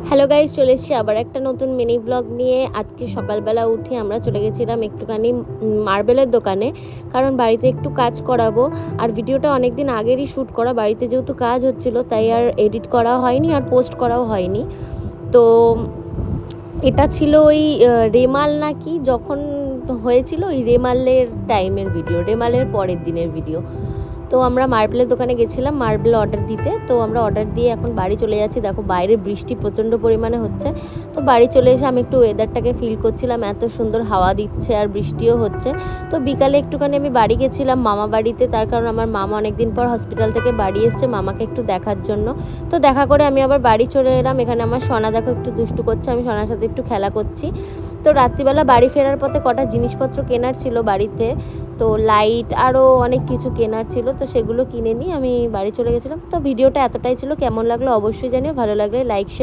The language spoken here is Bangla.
হ্যালো গাইস, চলে এসেছি আবার একটা নতুন মিনি ব্লগ নিয়ে। আজকে সকালবেলা উঠে আমরা চলে গেছিলাম একটুখানি মার্বেলের দোকানে, কারণ বাড়িতে একটু কাজ করাবো। আর ভিডিওটা অনেক দিন আগেরই শ্যুট করা, বাড়িতে যেহেতু কাজ হচ্ছিল তাই আর এডিট করা হয়নি আর পোস্ট করাও হয়নি। তো এটা ছিল ওই রেমাল নাকি যখন হয়েছিল, ওই রেমালের টাইমের ভিডিও, রেমালের পরের দিনের ভিডিও। তো আমরা মার্বেলের দোকানে গেছিলাম মার্বেল অর্ডার দিতে। তো আমরা অর্ডার দিয়ে এখন বাড়ি চলে যাচ্ছি। দেখো বাইরে বৃষ্টি প্রচণ্ড পরিমাণে হচ্ছে। তো বাড়ি চলে এসে আমি একটু ওয়েদারটাকে ফিল করছিলাম, এত সুন্দর হাওয়া দিচ্ছে আর বৃষ্টিও হচ্ছে। তো বিকালে একটুখানি আমি বাড়ি গেছিলাম মামা বাড়িতে, তার কারণ আমার মামা অনেকদিন পর হসপিটাল থেকে বাড়ি এসছে মামাকে একটু দেখার জন্য। তো দেখা করে আমি আবার বাড়ি চলে এলাম। এখানে আমার সোনা দেখো একটু দুষ্টু করছে, আমি সোনার সাথে একটু খেলা করছি। তো রাত্রিবেলা বাড়ি ফেরার পথে কটা জিনিসপত্র কেনার ছিল বাড়িতে, তো লাইট আরও অনেক কিছু কেনার ছিল, তো সেগুলো কিনে নিয়ে আমি বাড়ি চলে গেছিলাম। তো ভিডিওটা এতটাই ছিল, কেমন লাগলো অবশ্যই জানিও, ভালো লাগলে লাইক